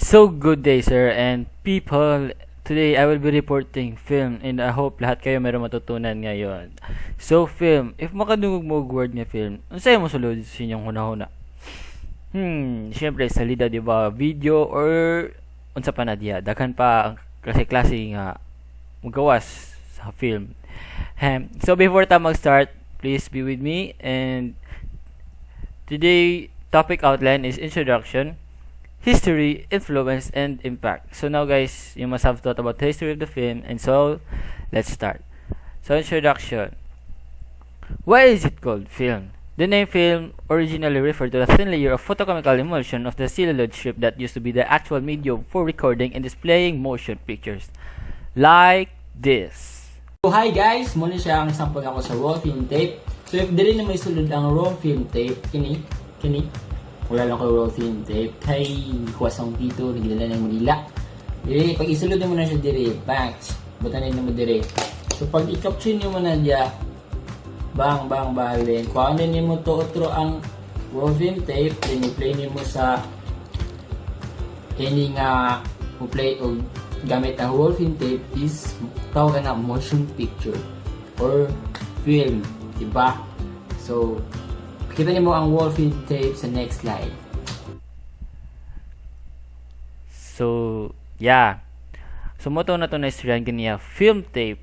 So good day sir and people. Today I will be reporting film and I hope lahat kayo meron matutunan ngayon. So film, if makadungog mo og word nga film, unsay mo sulod sa inyong hunahuna? Syempre salida di ba video or unsa pa na diha daghan pa ang klase-klase nga magawas sa film. So before ta mag-start, please be with me and today topic outline is introduction, history, influence, and impact. So now guys, you must have thought about the history of the film, and so let's start. So introduction. Why is it called film? The name film originally referred to a thin layer of photochemical emulsion of the celluloid strip that used to be the actual medium for recording and displaying motion pictures. Like this. So hi guys, muna siya ang sample ako sa raw film tape. So if dili na may sulod ang raw film tape, kini wala lang ko raw film tape kay kuwasang dito nagdala ng Manila. Dili pag isulod mo na siya dire, batch butanin mo dire. So pag i-capture mo na dia, bang balen kuan din mo to otro ang raw film tape, then i-play mo sa any nga play o gamit ang raw film tape is tawag na motion picture or film, diba? So kita niyo ang wall film tape sa next slide. So, yeah. So, moto na to na istoryan ganiya, film tape.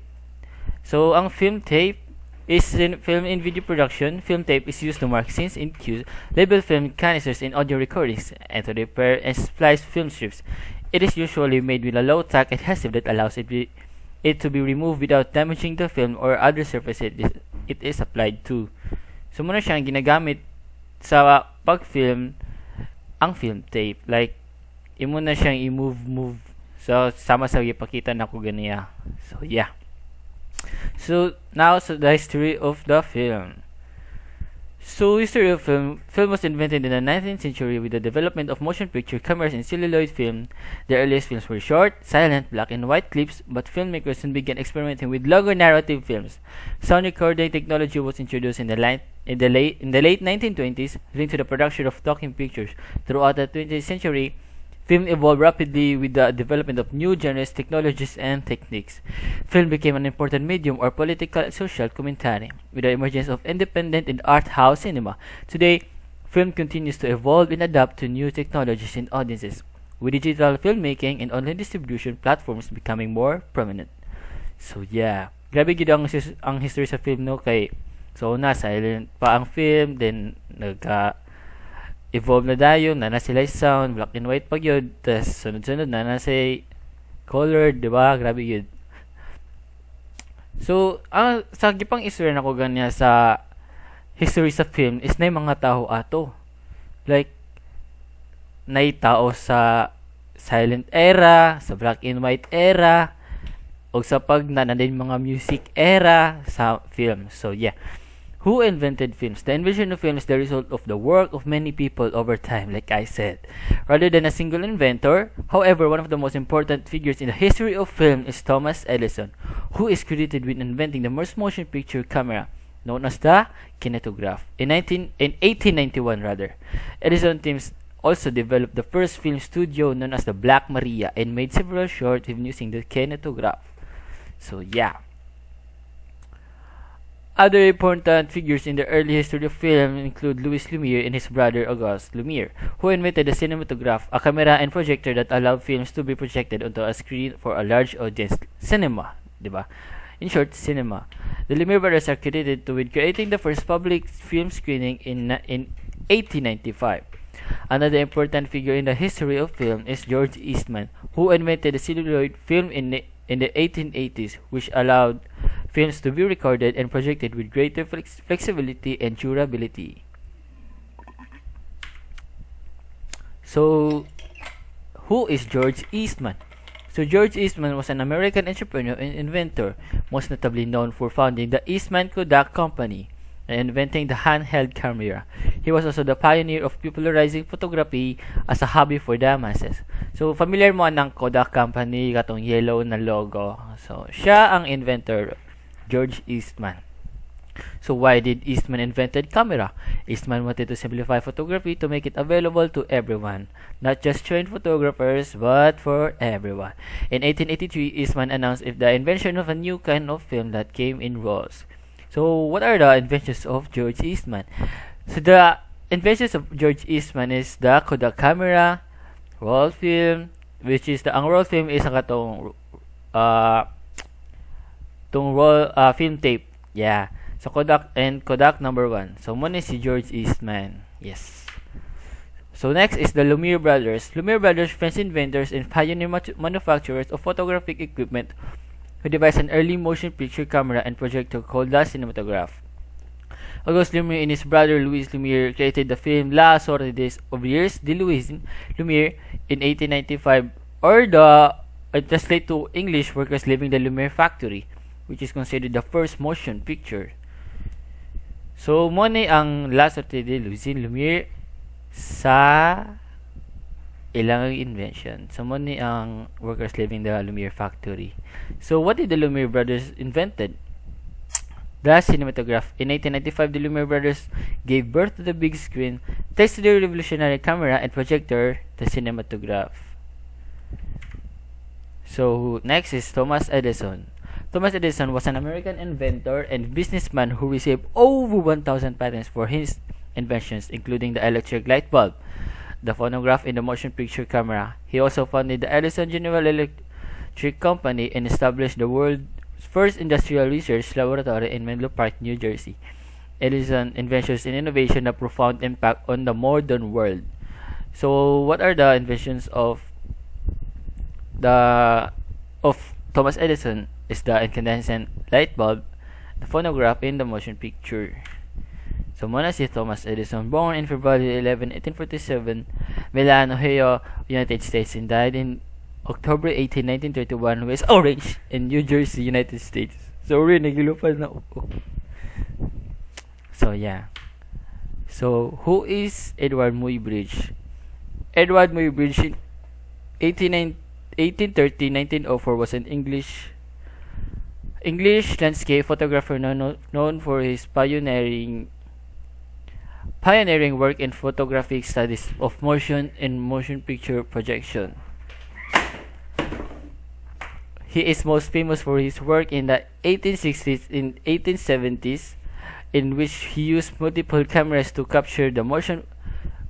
So, ang film tape is film in video production. Film tape is used to mark scenes in cues, label film canisters in audio recordings, and to repair and splice film strips. It is usually made with a low-tack adhesive that allows it to be removed without damaging the film or other surface it is applied to. So, muna siyang ginagamit sa pag-film ang film tape. Like, imo na siyang i-move. So, sama sa ipakita na ko ganiya. So, yeah. So, now, the history of the film. So, history of film. Film was invented in the 19th century with the development of motion picture cameras and celluloid film. The earliest films were short, silent, black and white clips, but filmmakers soon began experimenting with longer narrative films. Sound recording technology was introduced in the late 1920s, leading to the production of talking pictures. Throughout the 20th century, film evolved rapidly with the development of new genres, technologies, and techniques. Film became an important medium or political and social commentary. With the emergence of independent and art house cinema, today, film continues to evolve and adapt to new technologies and audiences, with digital filmmaking and online distribution platforms becoming more prominent. So yeah, grabe gid ang history sa film no kay so na silent pa ang film, then evolve na dayon na sila sound black and white pag yun, tas sunod-sunod na say colored, di ba? Grabe yun. So sa gipang istorya nako ganya sa history sa film is na mga tao ato, like nay tao sa silent era, sa black and white era, o sa pag na din mga music era sa film. So yeah, who invented films? The invention of film is the result of the work of many people over time, like I said, rather than a single inventor. However, one of the most important figures in the history of film is Thomas Edison, who is credited with inventing the first motion picture camera, known as the kinetograph. In 1891, Edison teams also developed the first film studio known as the Black Maria and made several short films using the kinetograph. So yeah. Other important figures in the early history of film include Louis Lumiere and his brother Auguste Lumiere, who invented the cinematograph, a camera and projector that allowed films to be projected onto a screen for a large audience. Cinema, diba? In short, cinema. The Lumiere brothers are credited with creating the first public film screening in 1895. Another important figure in the history of film is George Eastman, who invented the celluloid film in the 1880s, which allowed films to be recorded and projected with greater flexibility and durability. So, who is George Eastman? So, George Eastman was an American entrepreneur and inventor, most notably known for founding the Eastman Kodak Company and inventing the handheld camera. He was also the pioneer of popularizing photography as a hobby for the masses. So, familiar mo ng Kodak Company, katong yellow na logo. So, siya ang inventor, George Eastman. So why did Eastman invented camera? Eastman wanted to simplify photography to make it available to everyone, not just trained photographers, but for everyone. In 1883, Eastman announced the invention of a new kind of film that came in rolls. So what are the inventions of George Eastman? So the inventions of George Eastman is the Kodak camera, roll film, which is ang roll film is ang katong tong roll film tape. Yeah. So Kodak and Kodak number 1. So muna si George Eastman. Yes. So next is the Lumiere brothers. Lumiere brothers, French inventors and pioneer manufacturers of photographic equipment who devised an early motion picture camera and projector called the cinematograph. Auguste Lumiere and his brother Louis Lumiere created the film La Sorte des Ouvriers de Louis Lumiere in 1895, or the translate to English, Workers Leaving the Lumiere Factory, which is considered the first motion picture. So, mo ni ang La Sorte de Louis Lumiere sa ilang invention. So, mo ni ang Workers Leaving the Lumiere Factory. So, what did the Lumiere brothers invented? The cinematograph. In 1895, the Lumiere brothers gave birth to the big screen, thanks to their revolutionary camera and projector, the cinematograph. So, next is Thomas Edison. Thomas Edison was an American inventor and businessman who received over 1,000 patents for his inventions, including the electric light bulb, the phonograph, and the motion picture camera. He also founded the Edison General Electric Company and established the world's first industrial research laboratory in Menlo Park, New Jersey. Edison inventions and innovation have profound impact on the modern world. So, what are the inventions of Thomas Edison? Is the incandescent light bulb, the phonograph, and the motion picture. So, muna si Thomas Edison, born in February 11, 1847, Milan, Ohio, United States, and died in October 18, 1931, West Orange, in New Jersey, United States. Sorry, nagilupad na ako. So, yeah. So, who is Edward Muybridge? Edward Muybridge, 1830-1904, was an English landscape photographer known for his pioneering work in photographic studies of motion and motion picture projection. He is most famous for his work in the 1860s and 1870s, in which he used multiple cameras to capture the motion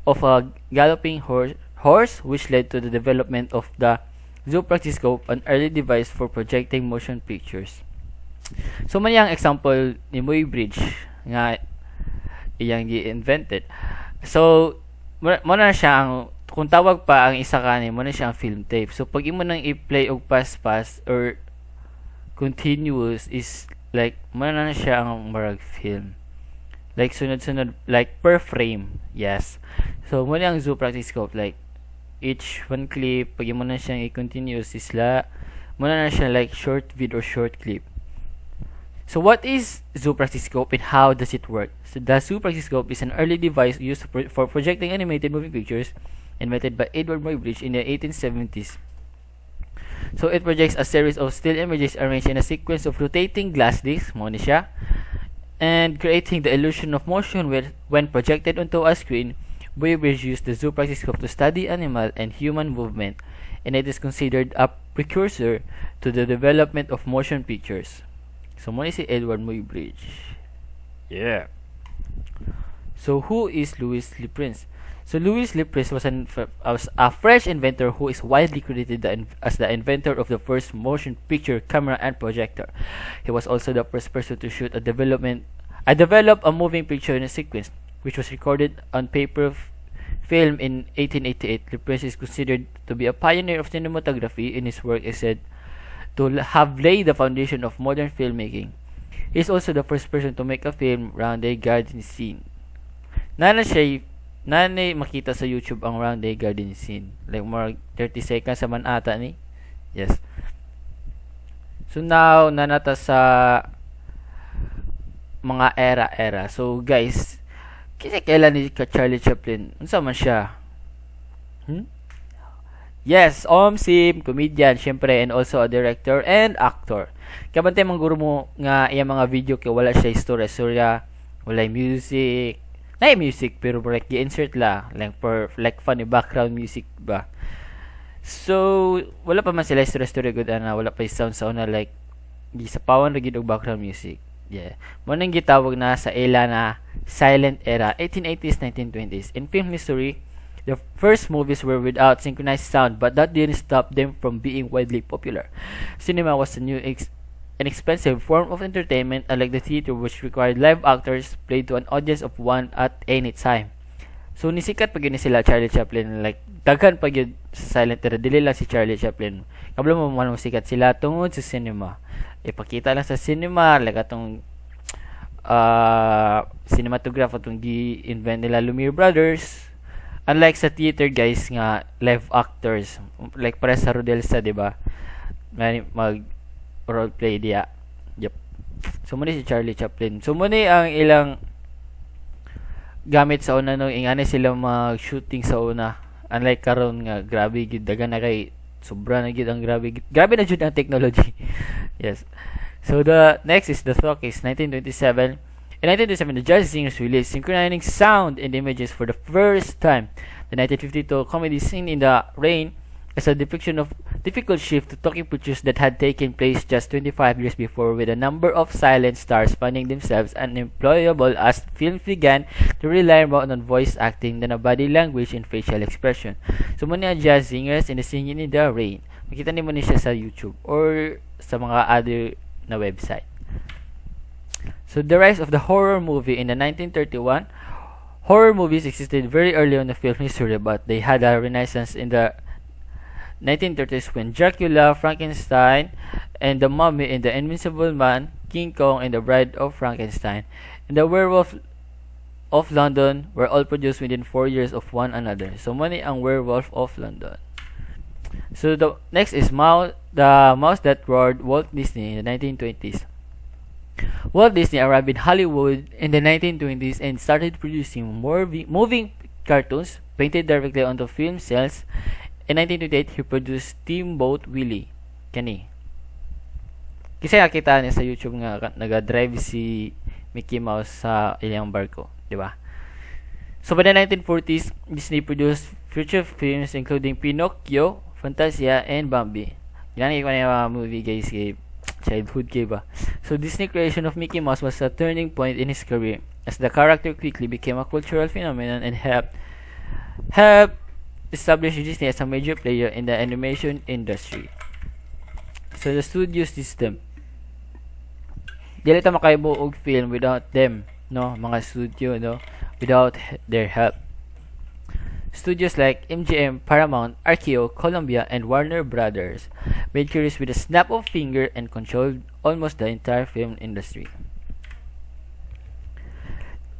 of a galloping horse, which led to the development of the zoopraxiscope, an early device for projecting motion pictures. So, man yung example ni Muybridge nga iyang gi-invented. So, mo na siya ang, kung tawag pa ang isa kani, mo na siya ang film tape. So, pag imo nang i-play og pass or continuous is like, mo na siya ang marag film. Like, sunod-sunod, like per frame. Yes. So, mo na ang zoopraxiscope, like, each one clip, pag imo na siyang i-continuous is mo na siya like short video or short clip. So, what is zoopraxiscope and how does it work? So, the zoopraxiscope is an early device used for projecting animated moving pictures, invented by Edward Muybridge in the 1870s. So, it projects a series of still images arranged in a sequence of rotating glass discs, mo ni siya, and creating the illusion of motion when projected onto a screen. Muybridge used the zoopraxiscope to study animal and human movement, and it is considered a precursor to the development of motion pictures. So, muna si Edward Muybridge. Yeah. So, who is Louis Le Prince? So, Louis Le Prince was a French inventor who is widely credited as the inventor of the first motion picture camera and projector. He was also the first person to shoot develop a moving picture in a sequence, which was recorded on paper film in 1888. Le Prince is considered to be a pioneer of cinematography. In his work is said to have laid the foundation of modern filmmaking. He is also the first person to make a film round a garden scene. Nanay makita sa YouTube ang round a garden scene. Like more 30 seconds sa man ata ni. Yes. So now nanata sa mga era. So guys, kailan ni Charlie Chaplin? Unsa man siya? Yes, Sim, comedian, syempre, and also a director and actor. Kabantay mangguro mo nga iya mga video kay wala siya istorya, wala music. Na music pero like gi-insert la like for like funny background music ba. So wala pa man sila istorya good ana, wala pa sound sa una like gi sa pawan ra gid og background music. Yeah. Mo nang gitawag na sa era na silent era, 1880s, 1920s. In film history, the first movies were without synchronized sound, but that didn't stop them from being widely popular. Cinema was a new an expensive form of entertainment, unlike the theater which required live actors played to an audience of one at any time. So nisikat pag yun sila Charlie Chaplin, like daghan pag yun sa silent era, dili lang si Charlie Chaplin. Kabalo mo man sikat sila tungod sa cinema. Ipakita lang sa cinema like atong cinematograph atong gi-invent nila Lumiere Brothers. Unlike sa theater guys nga live actors like para sa Rodelsa, di ba? Mag role play dia. Yep. So muna si Charlie Chaplin. So muna ang ilang gamit sa una no, ingani sila mag-shooting sa una. Unlike karon nga grabe gid dagan na kay sobra na gid ang grabe na jud ang technology. Yes. So the next is The Talkies, 1927. In 1927, the Jazz Singers released synchronizing sound and images for the first time. The 1952 comedy Singin' in the Rain is a depiction of difficult shift to talking pictures that had taken place just 25 years before, with a number of silent stars finding themselves unemployable as films began to rely more on voice acting than a body language and facial expression. So muna Jazz Singers in the Singin' in the Rain. Makita niyo niya siya sa YouTube or sa mga other na website. So the rise of the horror movie in the 1931. Horror movies existed very early in the film history, but they had a renaissance in the 1930s when Dracula, Frankenstein, and the Mummy and the Invincible Man, King Kong and the Bride of Frankenstein, and the Werewolf of London were all produced within 4 years of one another. So many ang Werewolf of London. So the next is the Mouse That Roared, Walt Disney in the 1920s. Walt Disney arrived in Hollywood in the 1920s and started producing more moving cartoons painted directly onto film cells. In 1928, he produced Steamboat Willie. Kani. Kasi nakita niya sa YouTube nga naga-drive si Mickey Mouse sa ilang barko, di ba? So by the 1940s, Disney produced feature films including Pinocchio, Fantasia, and Bambi. Yan ang mga movie guys kay childhood kay ba. So Disney creation of Mickey Mouse was a turning point in his career, as the character quickly became a cultural phenomenon and helped establish Disney as a major player in the animation industry. So the studio system. Dili ta makaibo og film without them, no, mga studio, no, without their help. Studios like MGM, Paramount, RKO, Columbia, and Warner Brothers made careers with a snap of finger and controlled almost the entire film industry.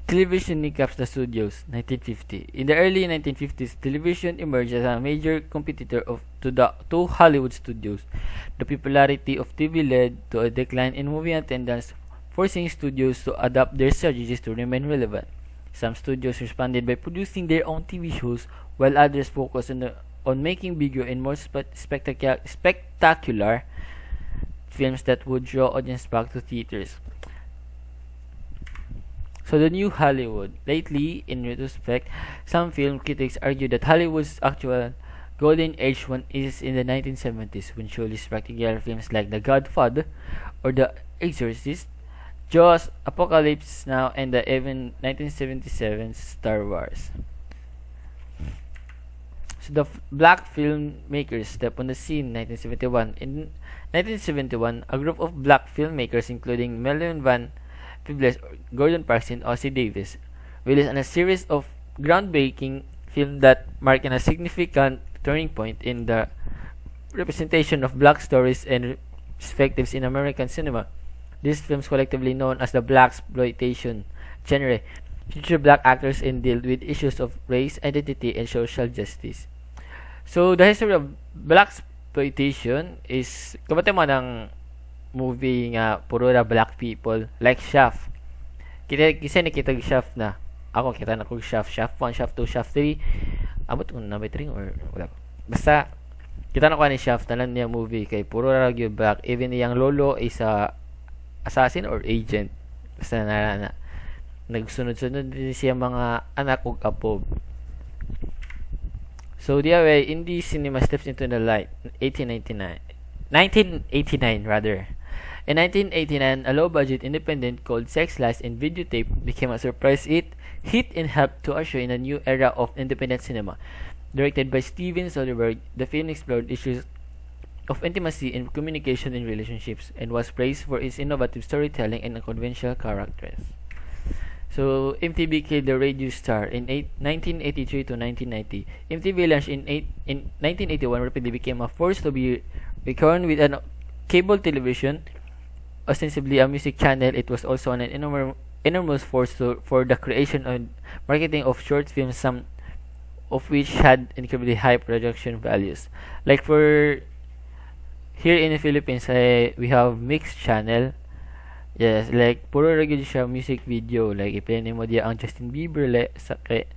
Television kneecaps the studios, 1950. In the early 1950s, television emerged as a major competitor to Hollywood studios. The popularity of TV led to a decline in movie attendance, forcing studios to adapt their strategies to remain relevant. Some studios responded by producing their own TV shows, while others focused on making bigger and more spectacular films that would draw audience back to theaters. So the new Hollywood. Lately, in retrospect, some film critics argue that Hollywood's actual golden age is in the 1970s, when surely spectacular films like The Godfather or The Exorcist, Jaws, Apocalypse Now, and the even 1977 Star Wars. So the black filmmakers step on the scene in 1971. In 1971, a group of black filmmakers, including Melvin Van Peebles, Gordon Parks, and Ossie Davis, released a series of groundbreaking films that marked a significant turning point in the representation of black stories and perspectives in American cinema. These films, collectively known as the blaxploitation genre, feature black actors and deal with issues of race, identity, and social justice. So the history of blaxploitation is kabate mo ng movie nga puro na black people, like Shaft. Kita nakita Shaft na. Ako kita na ko Shaft 1, Shaft 2, Shaft 3. Abot ko na ba 3 or wala. Basta kita na ko ni Shaft tanan niya movie kay puro ra gyud back, even iyang lolo is a assassin or agent, basta na nagsunod-sunod din siya mga anak ug apo. So the way indie cinema steps into the light 1989 rather. In 1989, a low-budget independent called Sex Lies and Videotape became a surprise hit and helped to usher in a new era of independent cinema. Directed by Steven Soderbergh, the film explored issues of intimacy and communication in relationships and was praised for its innovative storytelling and unconventional characters. So, MTV killed the radio star in 1983 to 1990. MTV launched in 1981 rapidly became a force to be reckoned with an cable television, ostensibly a music channel. It was also an enormous force for the creation and marketing of short films, some of which had incredibly high production values. Like for here in the Philippines, we have Mix Channel. Yes, like puro regular siya music video. Like i-play mo diya ang Justin Bieber sa kay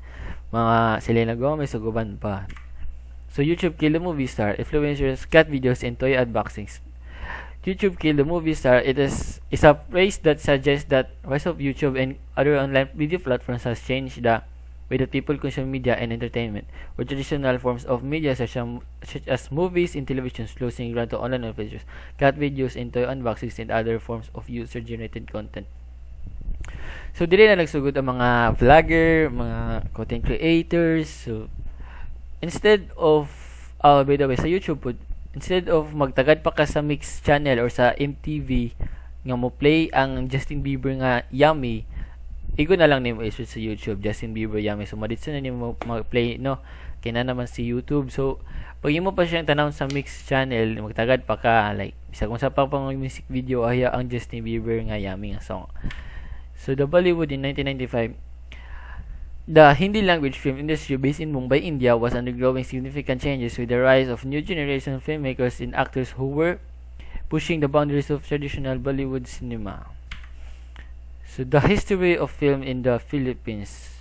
mga Selena Gomez o guban pa. So YouTube killed the movie star, influencers, cat videos, and toy unboxings. YouTube killed the movie star. It is a phrase that suggests that rise of YouTube and other online video platforms has changed the way that people consume media and entertainment, where traditional forms of media such as movies and television slowly ground to online features, cat videos, and toy unboxings, and other forms of user-generated content. So dili na nagsugod ang mga vlogger, mga content creators. So instead of by the way sa YouTube, instead of magtagad pa ka sa Mix Channel or sa MTV nga mo play ang Justin Bieber nga Yummy, igo na lang nimo i-search sa YouTube Justin Bieber Yummy. So maditso na nimo mag-play no kina naman si YouTube. So pag imo pa siyang tanawon sa Mix Channel, magtagad pa ka like bisag kung sa pang music video aya ang Justin Bieber nga Yummy nga song. So the Bollywood in 1995, the Hindi language film industry based in Mumbai, India was undergoing significant changes with the rise of new generation filmmakers and actors who were pushing the boundaries of traditional Bollywood cinema. So the history of film in the Philippines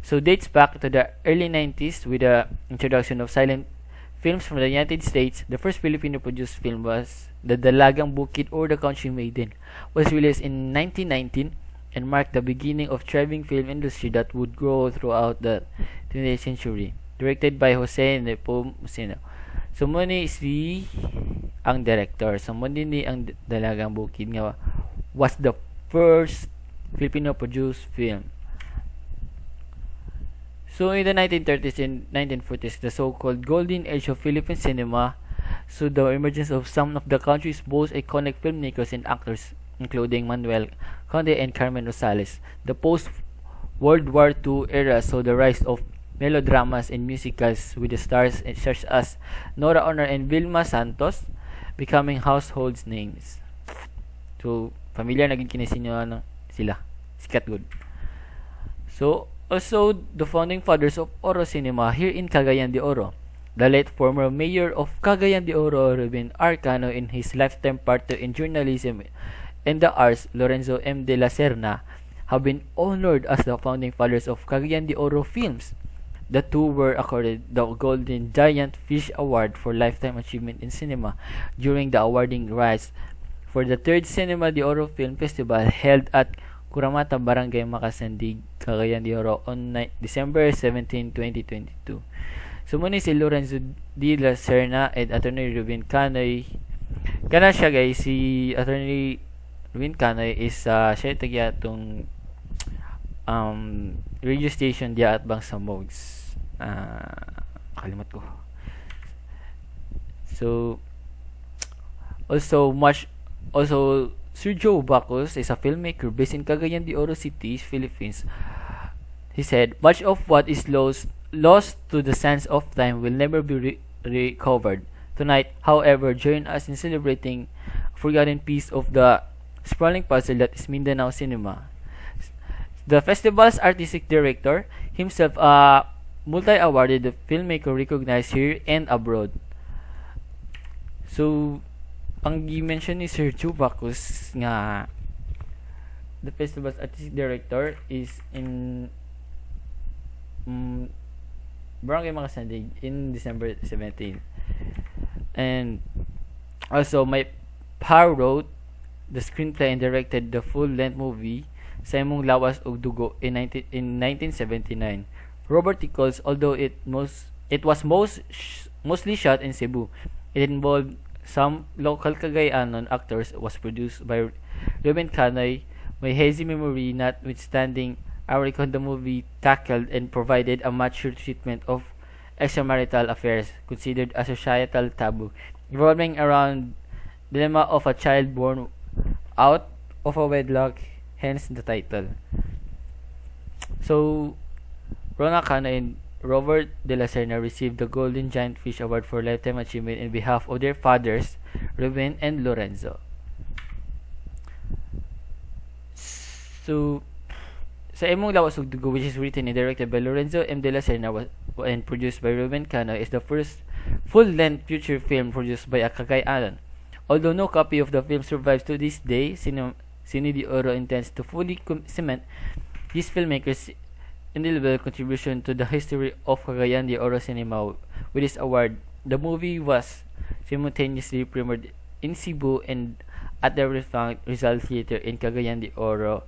dates back to the early 90s with the introduction of silent films from the United States. The first Filipino produced film was The Dalagang Bukid or The Country Maiden, was released in 1919 and marked the beginning of thriving film industry that would grow throughout the 20th century. Directed by Jose Nepomuceno. Sumuni si ang director. Sumuni ni ang Dalagang Bukid nga was the first Filipino produced film. So in the 1930s and 1940s, the so-called golden age of Philippine cinema, so the emergence of some of the country's most iconic filmmakers and actors, including Manuel Conde and Carmen Rosales. The post-World War II era saw the rise of melodramas and musicals with the stars such as Nora Honor and Vilma Santos becoming household names. So, familiar naging kinisinyo sila. Sikat good. So, also the founding fathers of Oro Cinema here in Cagayan de Oro. The late former mayor of Cagayan de Oro, Ruben Arcano, in his lifetime partner in journalism and the arts, Lorenzo M. de la Serna, have been honored as the founding fathers of Cagayan de Oro films. The two were accorded the Golden Giant Fish Award for Lifetime Achievement in Cinema during the awarding rites for the 3rd Cinema de Oro Film Festival held at Kuramata, Barangay Makasandig, Cagayan de Oro on December 17, 2022. Sumuni si Lorenzo de la Serna and Attorney Ruben Canoy. Kana siya guys, si Attorney Ruben Canoy is siya tagya itong radio station diya at Bangsamogs. Kalimat ko. So also Sir Joe Bacos is a filmmaker based in Cagayan de Oro City, Philippines. He said, much of what is lost to the sands of time will never be recovered. Tonight, however, join us in celebrating a forgotten piece of the sprawling puzzle that is Mindanao cinema. The festival's artistic director, himself a multi-awarded filmmaker recognized here and abroad. So, ang gi-mention ni Sir Joe Bacos nga the festival's artistic director is in Barangay Makasandig in December 17. And also, Mike Parr wrote the screenplay and directed the full-length movie Sa Imong Lawas ug Dugo in 1979. Robert Nichols, although it was mostly shot in Cebu, it involved some local Cagayanon actors. Was produced by Ruben Canoy. My hazy memory notwithstanding, I reckon the movie tackled and provided a mature treatment of extramarital affairs considered a societal taboo, revolving around dilemma of a child born out of a wedlock, hence the title. So, Rona Cano and Robert De La Serna received the Golden Giant Fish Award for Lifetime Achievement in behalf of their fathers, Ruben and Lorenzo. So, Sa Imong Lawas ug Dugo, which is written and directed by Lorenzo M. De La Serna and produced by Ruben Cano, is the first full-length feature film produced by a Cagayanon. Although no copy of the film survives to this day, Cine de Oro intends to fully cement these filmmakers' indelible contribution to the history of Cagayan de Oro cinema with this award. The movie was simultaneously premiered in Cebu and at the Rizal Theater in Cagayan de Oro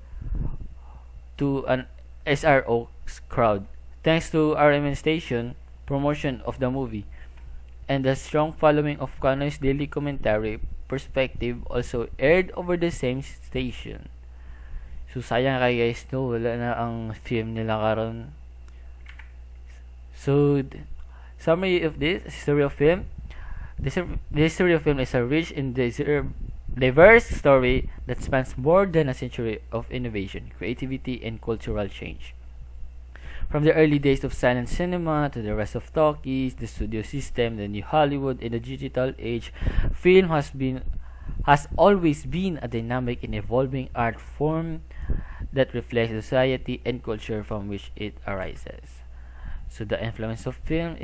to an SRO crowd. Thanks to RMN station promotion of the movie and the strong following of Canoy's daily commentary, Perspective also aired over the same station. So sayang kay guys, no, wala na ang film nila karon. So summary of this history of film. The history of film is a rich and diverse story that spans more than a century of innovation, creativity, and cultural change. From the early days of silent cinema to the rise of talkies, the studio system, the new Hollywood, and the digital age, film has always been a dynamic and evolving art form that reflects the society and culture from which it arises. So the influence of film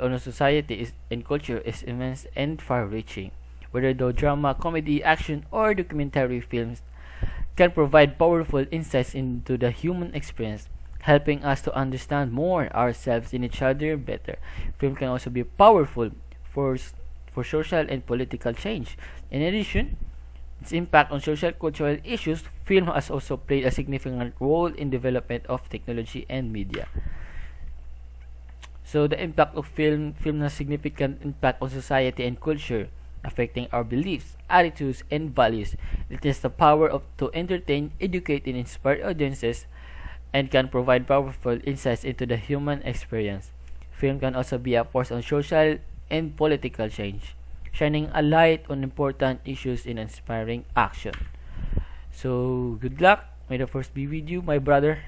on society and culture is immense and far-reaching. Whether the drama, comedy, action, or documentary films can provide powerful insights into the human experience, helping us to understand more ourselves and each other better. Film can also be powerful for social and political change. In addition, its impact on social cultural issues, film has also played a significant role in development of technology and media. So the impact of film has significant impact on society and culture, affecting our beliefs, attitudes, and values. It has the power to entertain, educate, and inspire audiences, and can provide powerful insights into the human experience. Film can also be a force on social and political change, shining a light on important issues and inspiring action. So, good luck. May the force be with you, my brother.